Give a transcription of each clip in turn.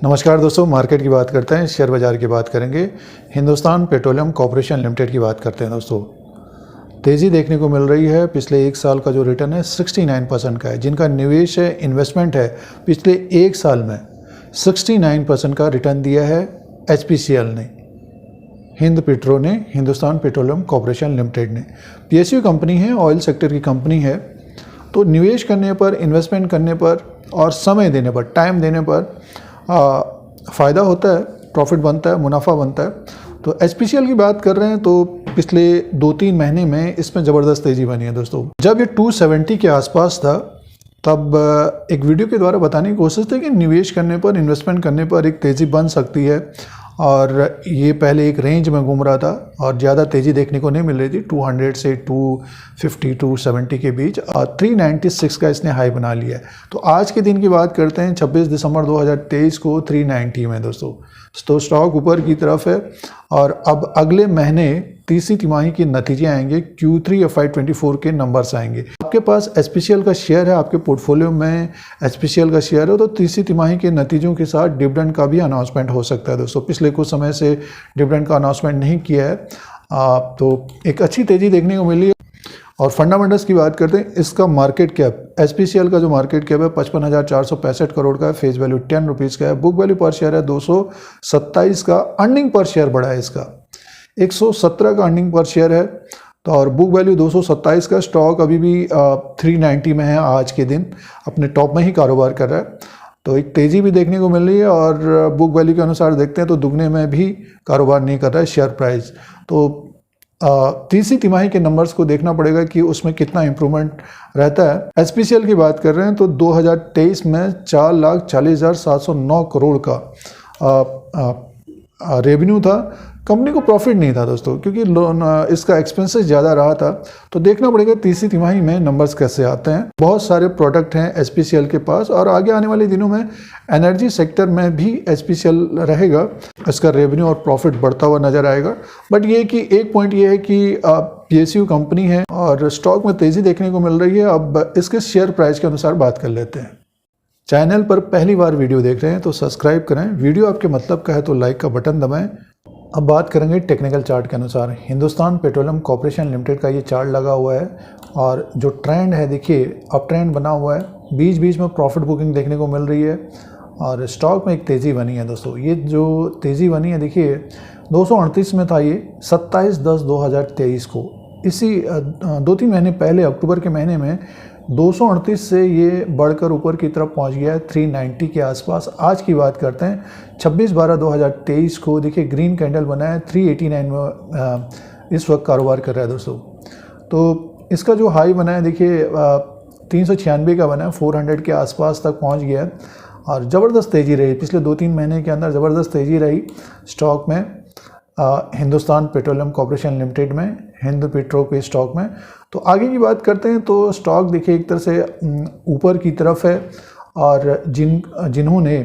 नमस्कार दोस्तों, मार्केट की बात करते हैं, शेयर बाज़ार की बात करेंगे। हिंदुस्तान पेट्रोलियम कॉर्पोरेशन लिमिटेड की बात करते हैं दोस्तों। तेज़ी देखने को मिल रही है। पिछले एक साल का जो रिटर्न है 69% का है। जिनका निवेश है, इन्वेस्टमेंट है, पिछले एक साल में 69% का रिटर्न दिया है HPCL ने, हिंद पेट्रो ने, हिंदुस्तान पेट्रोलियम कॉर्पोरेशन लिमिटेड ने। PSU कंपनी है, ऑयल सेक्टर की कंपनी है। तो निवेश करने पर, इन्वेस्टमेंट करने पर और समय देने पर, टाइम देने पर फ़ायदा होता है, प्रॉफिट बनता है, मुनाफा बनता है। तो HPCL की बात कर रहे हैं तो पिछले 2-3 महीने में इसमें ज़बरदस्त तेज़ी बनी है दोस्तों। जब ये 270 के आसपास था तब एक वीडियो के द्वारा बताने की कोशिश थी कि निवेश करने पर, इन्वेस्टमेंट करने पर एक तेज़ी बन सकती है। और ये पहले एक रेंज में घूम रहा था और ज़्यादा तेज़ी देखने को नहीं मिल रही थी। 200 से 250 270 के बीच, और 396 का इसने हाई बना लिया है। तो आज के दिन की बात करते हैं, 26 दिसंबर 2023 को 390 में दोस्तों। तो स्टॉक ऊपर की तरफ है और अब अगले महीने तीसरी तिमाही के नतीजे आएंगे, Q3 FY24 के नंबर्स आएंगे। आपके पास HPCL का शेयर है, आपके पोर्टफोलियो में HPCL का शेयर है, तो तीसरी तिमाही के नतीजों के साथ डिविडेंड का भी अनाउंसमेंट हो सकता है दोस्तों। पिछले कुछ समय से डिविडेंड का अनाउंसमेंट नहीं किया है, तो एक अच्छी तेज़ी देखने को मिली है। और फंडामेंटल्स की बात करते हैं, इसका मार्केट कैप, HPCL का जो मार्केट कैप है 55,465 करोड़ का है, फेस वैल्यू 10 रुपीज़ का है, बुक वैल्यू पर शेयर है 227 का, अर्निंग पर शेयर बढ़ा है इसका 117 का अर्निंग पर शेयर है। तो और बुक वैल्यू 227 का। स्टॉक अभी भी 390 में है, आज के दिन अपने टॉप में ही कारोबार कर रहा है। तो एक तेज़ी भी देखने को मिल रही है और बुक वैल्यू के अनुसार देखते हैं तो दुगने में भी कारोबार नहीं कर रहा है शेयर प्राइस। तो तीसरी तिमाही के नंबर्स को देखना पड़ेगा कि उसमें कितना इम्प्रूवमेंट रहता है। HPCL की बात कर रहे हैं तो 2023 में 4,40,709 करोड़ का रेवेन्यू था। कंपनी को प्रॉफिट नहीं था दोस्तों, क्योंकि इसका एक्सपेंसेस ज़्यादा रहा था। तो देखना पड़ेगा तीसरी तिमाही में नंबर्स कैसे आते हैं। बहुत सारे प्रोडक्ट हैं HPCL के पास और आगे आने वाले दिनों में एनर्जी सेक्टर में भी HPCL रहेगा। इसका रेवेन्यू और प्रॉफिट बढ़ता हुआ नजर आएगा। बट ये कि एक पॉइंट ये है कि PSU कंपनी है और स्टॉक में तेज़ी देखने को मिल रही है। अब इसके शेयर प्राइस के अनुसार बात कर लेते हैं। चैनल पर पहली बार वीडियो देख रहे हैं तो सब्सक्राइब करें, वीडियो आपके मतलब का है तो लाइक का बटन दबाएं। अब बात करेंगे टेक्निकल चार्ट के अनुसार। हिंदुस्तान पेट्रोलियम कॉर्पोरेशन लिमिटेड का ये चार्ट लगा हुआ है और जो ट्रेंड है देखिए, अप ट्रेंड बना हुआ है। बीच बीच में प्रॉफिट बुकिंग देखने को मिल रही है और स्टॉक में एक तेज़ी बनी है दोस्तों। ये जो तेज़ी बनी है देखिए, 238 में था ये 27/10/2023 को। इसी 2-3 महीने पहले अक्टूबर के महीने में 238 से ये बढ़कर ऊपर की तरफ पहुंच गया है 390 के आसपास। आज की बात करते हैं 26/12/2023 को, देखिए ग्रीन कैंडल बना है 389 में इस वक्त कारोबार कर रहा है दोस्तों। तो इसका जो हाई बना है देखिए 396 का बना है, 400 के आसपास तक पहुंच गया है और ज़बरदस्त तेज़ी रही। पिछले 2-3 महीने के अंदर ज़बरदस्त तेज़ी रही स्टॉक में, हिंदुस्तान पेट्रोलियम कॉर्पोरेशन लिमिटेड में, हिंद पेट्रो के स्टॉक में। तो आगे की बात करते हैं तो स्टॉक देखिए एक तरह से ऊपर की तरफ है और जिन्होंने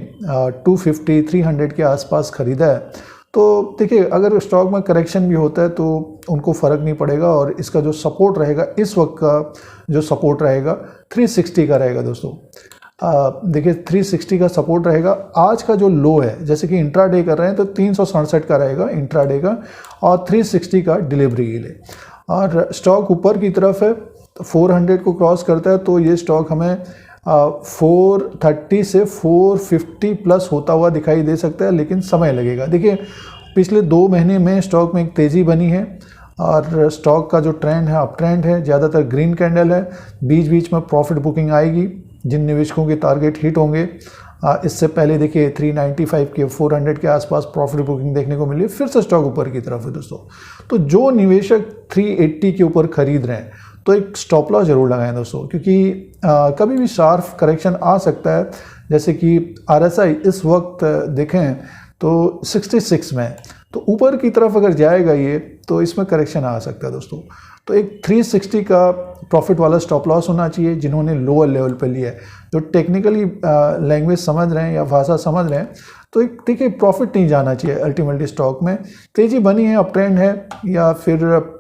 250-300 के आसपास ख़रीदा है, तो देखिए अगर स्टॉक में करेक्शन भी होता है तो उनको फ़र्क नहीं पड़ेगा। और इसका जो सपोर्ट रहेगा, इस वक्त का जो सपोर्ट रहेगा 360 का रहेगा दोस्तों। देखिए 360 का सपोर्ट रहेगा। आज का जो लो है, जैसे कि इंट्राडे कर रहे हैं तो 367 का रहेगा इंट्राडे का, और 360 का डिलीवरी के लिए। और स्टॉक ऊपर की तरफ है, 400 को क्रॉस करता है तो ये स्टॉक हमें 430 से 450 प्लस होता हुआ दिखाई दे सकता है, लेकिन समय लगेगा। देखिए पिछले 2 महीने में स्टॉक में एक तेज़ी बनी है और स्टॉक का जो ट्रेंड है अप ट्रेंड है, ज़्यादातर ग्रीन कैंडल है। बीच बीच में प्रॉफिट बुकिंग आएगी जिन निवेशकों के टारगेट हिट होंगे। इससे पहले देखिए 395 के 400 के आसपास प्रॉफिट बुकिंग देखने को मिली, फिर से स्टॉक ऊपर की तरफ है दोस्तों। तो जो निवेशक 380 के ऊपर खरीद रहे हैं तो एक स्टॉप लॉस जरूर लगाएं दोस्तों, क्योंकि कभी भी शार्प करेक्शन आ सकता है। जैसे कि RSI इस वक्त देखें तो 66 में, तो ऊपर की तरफ अगर जाएगा ये तो इसमें करेक्शन आ सकता है दोस्तों। तो एक 360 का प्रॉफिट वाला स्टॉप लॉस होना चाहिए जिन्होंने लोअर लेवल पे लिया है। जो टेक्निकली लैंग्वेज समझ रहे हैं या भाषा समझ रहे हैं तो एक देखिए प्रॉफिट नहीं जाना चाहिए अल्टीमेटली स्टॉक में। तेज़ी बनी है, अप ट्रेंड है, या फिर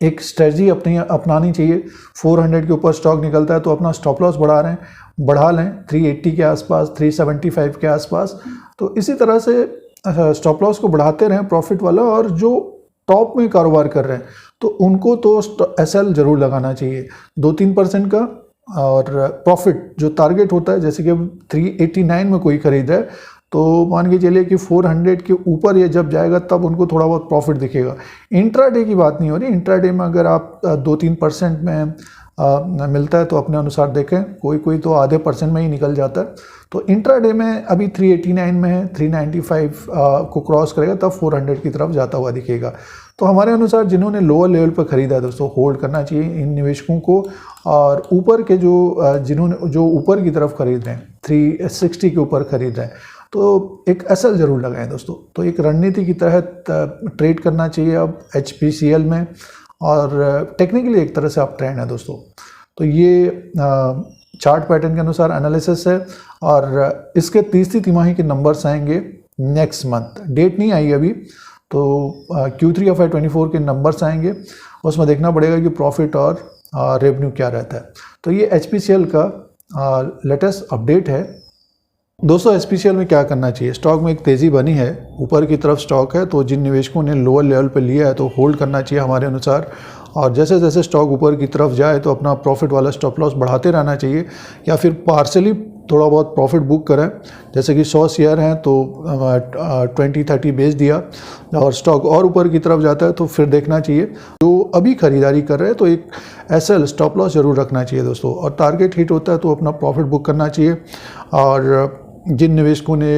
एक स्ट्रेटजी अपनानी चाहिए। 400 के ऊपर स्टॉक निकलता है तो अपना स्टॉप लॉस बढ़ा रहे हैं, बढ़ा लें 380 के आसपास, 375 के आसपास। तो इसी तरह से स्टॉप लॉस को बढ़ाते रहें प्रॉफिट वाला, और जो टॉप में कारोबार कर रहे हैं तो उनको तो SL जरूर लगाना चाहिए 2-3% का। और प्रॉफिट जो टारगेट होता है, जैसे कि 389 में कोई खरीद है तो मान के चलिए कि 400 के ऊपर ये जब जाएगा तब उनको थोड़ा बहुत प्रॉफिट दिखेगा। इंट्राडे की बात नहीं हो रही, इंट्राडे में अगर आप 2-3% में मिलता है तो अपने अनुसार देखें, कोई तो आधे % में ही निकल जाता है। तो इंट्राडे में अभी 389 में है, 395 को क्रॉस करेगा तब 400 की तरफ जाता हुआ दिखेगा। तो हमारे अनुसार जिन्होंने लोअर लेवल पर ख़रीदा है दोस्तों, होल्ड करना चाहिए इन निवेशकों को। और ऊपर के जो ऊपर की तरफ खरीद रहे हैं, 360 के ऊपर खरीद रहे हैं, तो एक SL जरूर लगाएं दोस्तों। तो एक रणनीति की तहत ट्रेड करना चाहिए अब HPCL में, और टेक्निकली एक तरह से आप ट्रेंड है दोस्तों। तो ये चार्ट पैटर्न के अनुसार एनालिसिस है, और इसके तीसरी तिमाही के नंबर्स आएंगे नेक्स्ट मंथ। डेट नहीं आई अभी, तो Q3 FY24 के नंबर्स आएंगे, उसमें देखना पड़ेगा कि प्रॉफिट और रेवेन्यू क्या रहता है। तो ये HPCL का लेटेस्ट अपडेट है दोस्तों। HPCL में क्या करना चाहिए, स्टॉक में एक तेज़ी बनी है, ऊपर की तरफ स्टॉक है, तो जिन निवेशकों ने लोअर लेवल पे लिया है तो होल्ड करना चाहिए हमारे अनुसार। और जैसे जैसे स्टॉक ऊपर की तरफ जाए तो अपना प्रॉफिट वाला स्टॉप लॉस बढ़ाते रहना चाहिए, या फिर पार्सली थोड़ा बहुत प्रॉफिट बुक करें। जैसे कि 100 शेयर हैं तो 20-30 बेच दिया, और स्टॉक और ऊपर की तरफ जाता है तो फिर देखना चाहिए। जो अभी खरीदारी कर रहे हैं तो एक SL स्टॉप लॉस जरूर रखना चाहिए दोस्तों, और टारगेट हिट होता है तो अपना प्रॉफिट बुक करना चाहिए। और जिन निवेशकों ने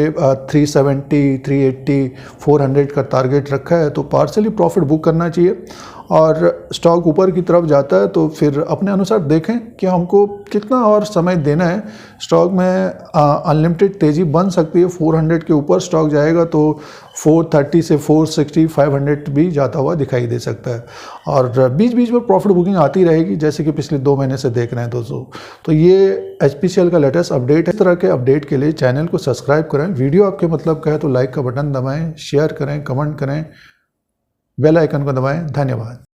370, 380, 400 का टारगेट रखा है तो पार्सली प्रॉफिट बुक करना चाहिए। और स्टॉक ऊपर की तरफ जाता है तो फिर अपने अनुसार देखें कि हमको कितना और समय देना है। स्टॉक में अनलिमिटेड तेज़ी बन सकती है, 400 के ऊपर स्टॉक जाएगा तो 430 से 460, 500 भी जाता हुआ दिखाई दे सकता है। और बीच बीच में प्रॉफिट बुकिंग आती रहेगी, जैसे कि पिछले 2 महीने से देख रहे हैं दोस्तों। तो ये HPCL का लेटेस्ट अपडेट है। इस तरह के अपडेट के लिए चैनल को सब्सक्राइब करें। वीडियो आपके मतलब का है तो लाइक का बटन दबाएं, शेयर करें, कमेंट करें, बेल आइकन को दबाएं। धन्यवाद।